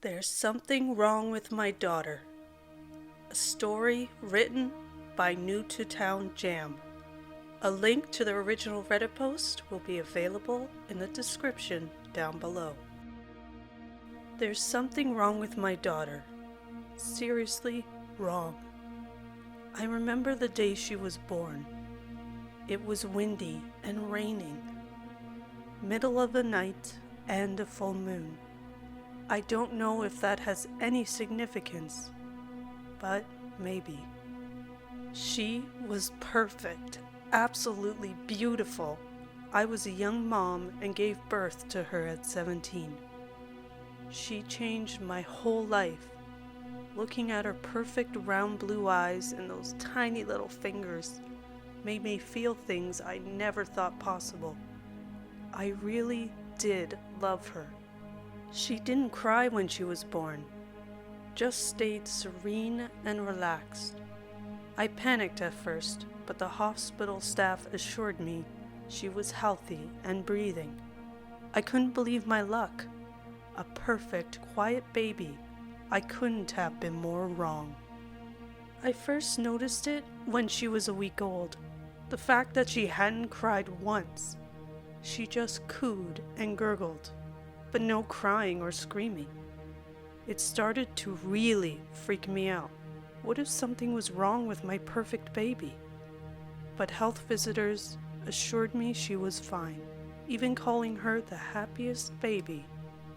There's Something Wrong with My Daughter. A story written by New to Town Jam. A link to the original Reddit post will be available in the description down below. There's something wrong with my daughter. Seriously wrong. I remember the day she was born. It was windy and raining. Middle of the night and a full moon. I don't know if that has any significance, but maybe. She was perfect, absolutely beautiful. I was a young mom and gave birth to her at 17. She changed my whole life. Looking at her perfect round blue eyes and those tiny little fingers made me feel things I never thought possible. I really did love her. She didn't cry when she was born, just stayed serene and relaxed. I panicked at first, but the hospital staff assured me she was healthy and breathing. I couldn't believe my luck. A perfect, quiet baby. I couldn't have been more wrong. I first noticed it when she was a week old. The fact that she hadn't cried once. She just cooed and gurgled, but no crying or screaming. It started to really freak me out. What if something was wrong with my perfect baby? But health visitors assured me she was fine, even calling her the happiest baby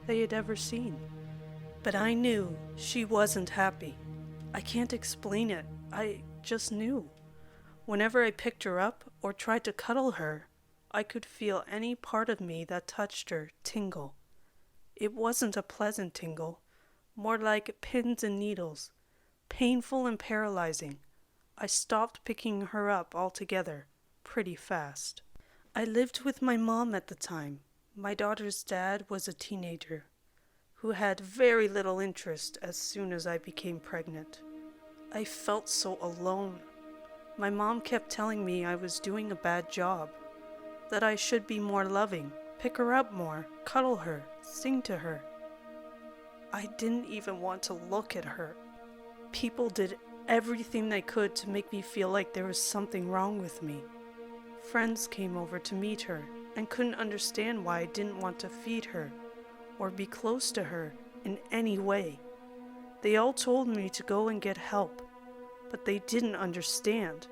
they had ever seen. But I knew she wasn't happy. I can't explain it. I just knew. Whenever I picked her up or tried to cuddle her, I could feel any part of me that touched her tingle. It wasn't a pleasant tingle, more like pins and needles, painful and paralyzing. I stopped picking her up altogether, pretty fast. I lived with my mom at the time. My daughter's dad was a teenager who had very little interest as soon as I became pregnant. I felt so alone. My mom kept telling me I was doing a bad job, that I should be more loving, pick her up more, cuddle her, sing to her. I didn't even want to look at her. People did everything they could to make me feel like there was something wrong with me. Friends came over to meet her and couldn't understand why I didn't want to feed her or be close to her in any way. They all told me to go and get help, but they didn't understand.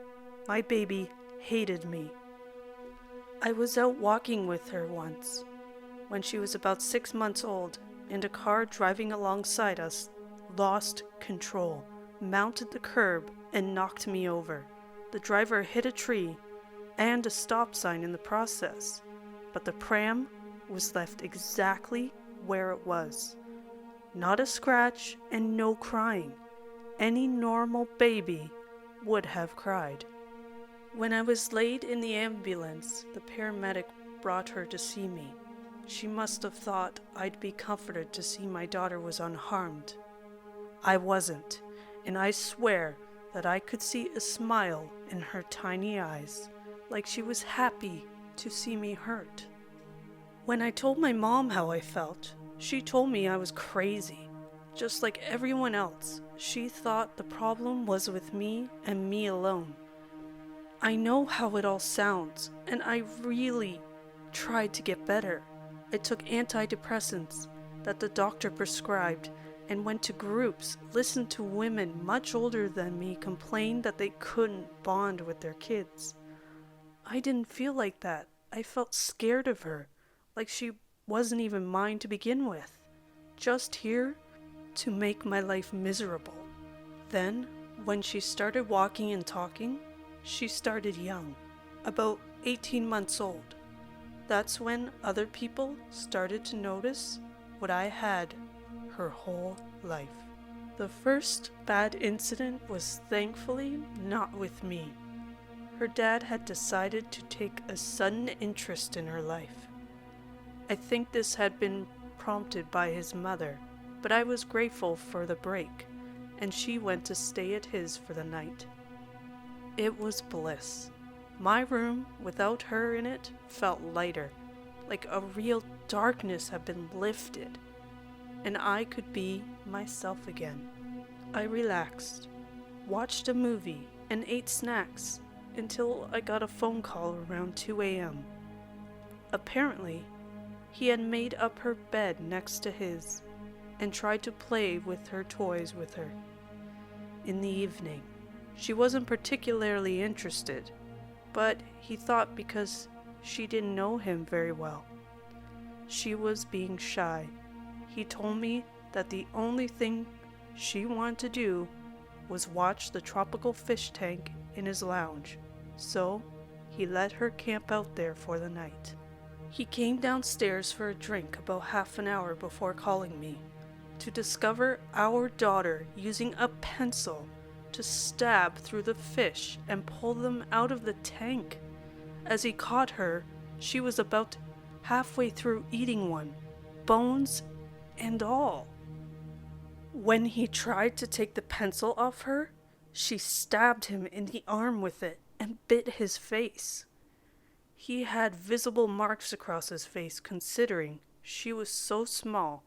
My baby hated me. I was out walking with her once, when she was about 6 months old, and a car driving alongside us lost control, mounted the curb, and knocked me over. The driver hit a tree and a stop sign in the process, but the pram was left exactly where it was. Not a scratch and no crying. Any normal baby would have cried. When I was laid in the ambulance, the paramedic brought her to see me. She must have thought I'd be comforted to see my daughter was unharmed. I wasn't, and I swear that I could see a smile in her tiny eyes, like she was happy to see me hurt. When I told my mom how I felt, she told me I was crazy. Just like everyone else, she thought the problem was with me and me alone. I know how it all sounds, and I really tried to get better. I took antidepressants that the doctor prescribed and went to groups, listened to women much older than me complain that they couldn't bond with their kids. I didn't feel like that. I felt scared of her, like she wasn't even mine to begin with, just here to make my life miserable. Then, when she started walking and talking, she started young, about 18 months old. That's when other people started to notice what I had her whole life. The first bad incident was thankfully not with me. Her dad had decided to take a sudden interest in her life. I think this had been prompted by his mother, but I was grateful for the break, and she went to stay at his for the night. It was bliss. My room, without her in it, felt lighter, like a real darkness had been lifted. and I could be myself again. I relaxed, watched a movie, and ate snacks until I got a phone call around 2 a.m. Apparently, he had made up her bed next to his and tried to play with her toys with her. In the evening, she wasn't particularly interested, but he thought because she didn't know him very well. She was being shy. He told me that the only thing she wanted to do was watch the tropical fish tank in his lounge, so he let her camp out there for the night. He came downstairs for a drink about half an hour before calling me, to discover our daughter using a pencil to stab through the fish and pull them out of the tank. As he caught her, she was about halfway through eating one, bones and all. When he tried to take the pencil off her, she stabbed him in the arm with it and bit his face. He had visible marks across his face considering she was so small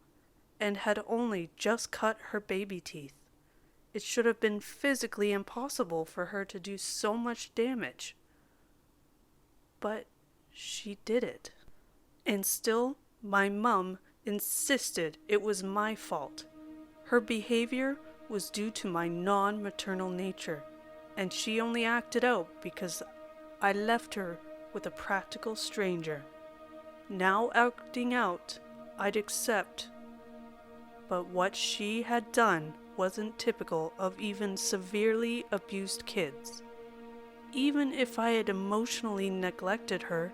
and had only just cut her baby teeth. It should have been physically impossible for her to do so much damage. But she did it. And still, my mum insisted it was my fault. Her behavior was due to my non-maternal nature, and she only acted out because I left her with a practical stranger. Now acting out, I'd accept. But what she had done wasn't typical of even severely abused kids. Even if I had emotionally neglected her,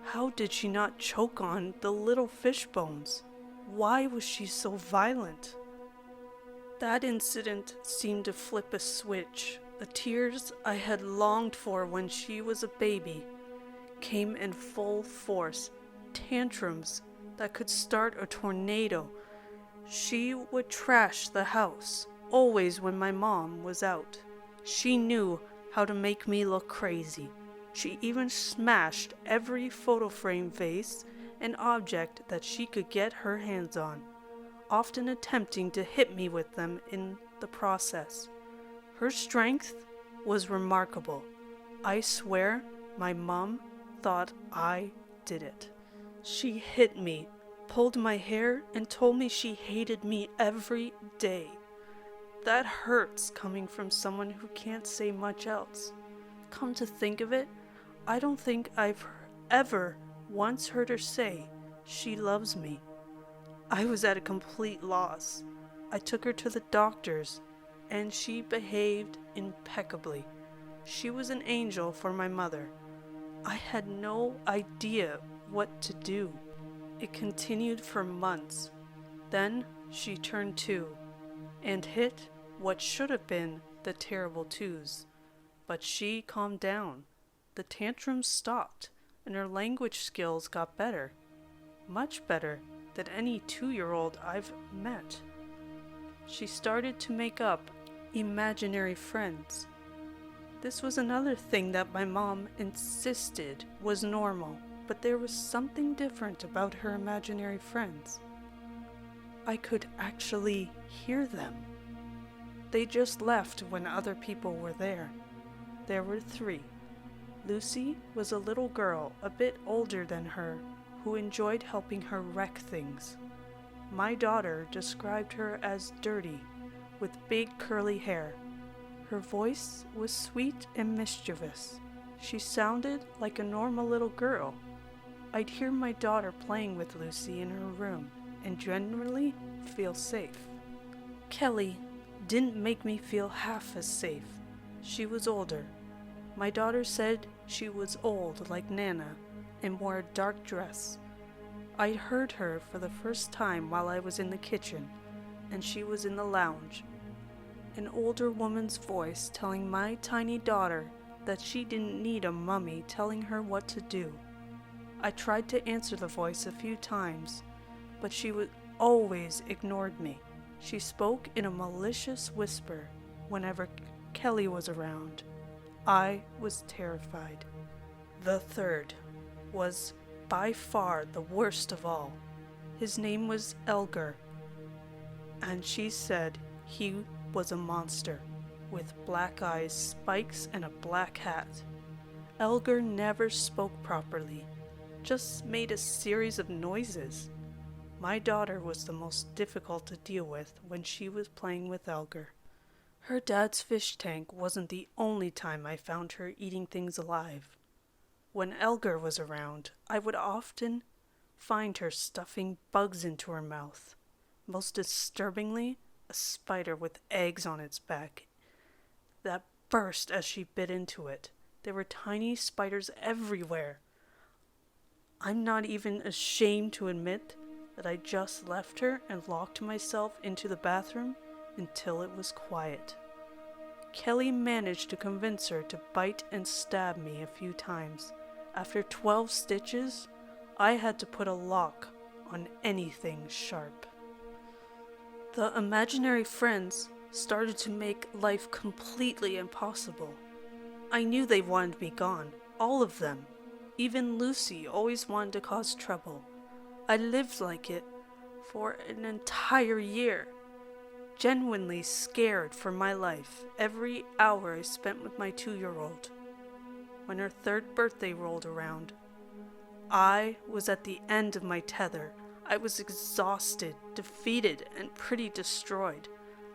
how did she not choke on the little fish bones? Why was she so violent? That incident seemed to flip a switch. The tears I had longed for when she was a baby came in full force. Tantrums that could start a tornado. She would trash the house, always when my mom was out. She knew how to make me look crazy. She even smashed every photo frame vase and object that she could get her hands on, often attempting to hit me with them in the process. Her strength was remarkable. I swear my mom thought I did it. She hit me, pulled my hair, and told me she hated me every day. That hurts coming from someone who can't say much else. Come to think of it, I don't think I've ever once heard her say she loves me. I was at a complete loss. I took her to the doctors, and she behaved impeccably. She was an angel for my mother. I had no idea what to do. It continued for months. Then she turned 2 and hit what should have been the terrible 2s. But she calmed down. The tantrums stopped, and her language skills got better. Much better than any 2-year-old I've met. She started to make up imaginary friends. This was another thing that my mom insisted was normal, but there was something different about her imaginary friends. I could actually hear them. They just left when other people were there. There were 3. Lucy was a little girl a bit older than her who enjoyed helping her wreck things. My daughter described her as dirty, with big curly hair. Her voice was sweet and mischievous. She sounded like a normal little girl. I'd hear my daughter playing with Lucy in her room and generally feel safe. Kelly didn't make me feel half as safe. She was older. My daughter said she was old like Nana and wore a dark dress. I heard her for the first time while I was in the kitchen, and she was in the lounge. An older woman's voice telling my tiny daughter that she didn't need a mummy telling her what to do. I tried to answer the voice a few times, but she always ignored me. She spoke in a malicious whisper whenever Kelly was around. I was terrified. The 3rd was by far the worst of all. His name was Elgar, and she said he was a monster, with black eyes, spikes, and a black hat. Elgar never spoke properly, just made a series of noises. My daughter was the most difficult to deal with when she was playing with Elgar. Her dad's fish tank wasn't the only time I found her eating things alive. When Elgar was around, I would often find her stuffing bugs into her mouth. Most disturbingly, a spider with eggs on its back that burst as she bit into it. There were tiny spiders everywhere. I'm not even ashamed to admit that I just left her and locked myself into the bathroom until it was quiet. Kelly managed to convince her to bite and stab me a few times. After 12 stitches, I had to put a lock on anything sharp. The imaginary friends started to make life completely impossible. I knew they wanted me gone, all of them. Even Lucy always wanted to cause trouble. I lived like it for an entire year, genuinely scared for my life every hour I spent with my 2-year-old. When her 3rd birthday rolled around, I was at the end of my tether. I was exhausted, defeated, and pretty destroyed.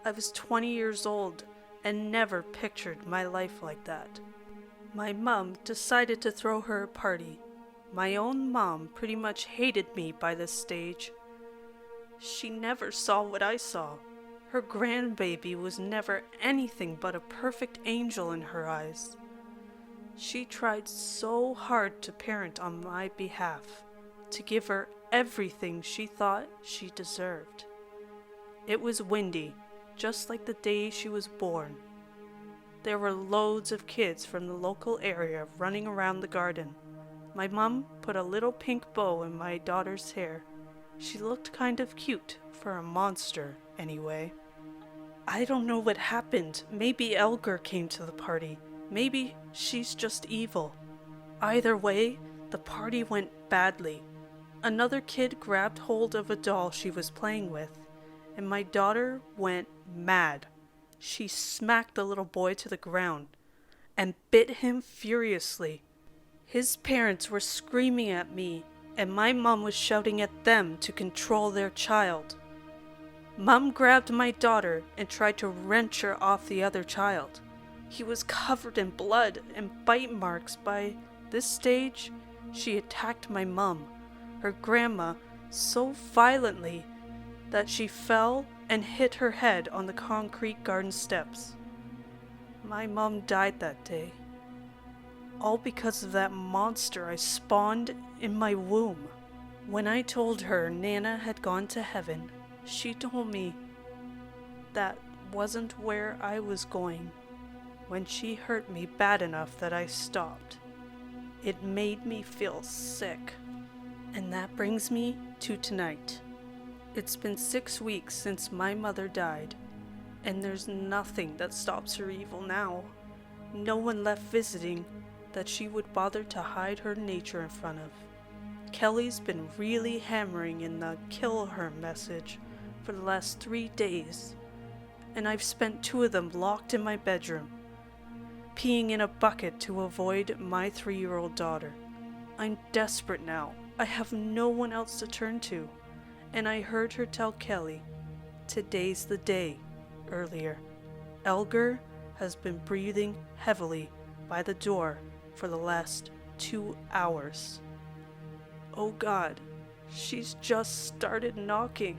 I was 20 years old and never pictured my life like that. My mom decided to throw her a party. My own mom pretty much hated me by this stage. She never saw what I saw. Her grandbaby was never anything but a perfect angel in her eyes. She tried so hard to parent on my behalf, to give her everything she thought she deserved. It was windy, just like the day she was born. There were loads of kids from the local area running around the garden. My mom put a little pink bow in my daughter's hair. She looked kind of cute, for a monster, anyway. I don't know what happened. Maybe Elgar came to the party. Maybe she's just evil. Either way, the party went badly. Another kid grabbed hold of a doll she was playing with, and my daughter went mad. She smacked the little boy to the ground and bit him furiously. His parents were screaming at me, and my mom was shouting at them to control their child. Mom grabbed my daughter and tried to wrench her off the other child. He was covered in blood and bite marks. By this stage, she attacked my mom, her grandma, so violently that she fell and hit her head on the concrete garden steps. My mom died that day, all because of that monster I spawned in my womb. When I told her Nana had gone to heaven, she told me that wasn't where I was going. When she hurt me bad enough that I stopped, it made me feel sick. And that brings me to tonight. It's been 6 weeks since my mother died, and there's nothing that stops her evil now. No one left visiting that she would bother to hide her nature in front of. Kelly's been really hammering in the kill her message for the last 3 days, and I've spent 2 of them locked in my bedroom, peeing in a bucket to avoid my 3-year-old daughter. I'm desperate now. I have no one else to turn to. And I heard her tell Kelly, "Today's the day," earlier. Elgar has been breathing heavily by the door for the last 2 hours. Oh God, she's just started knocking.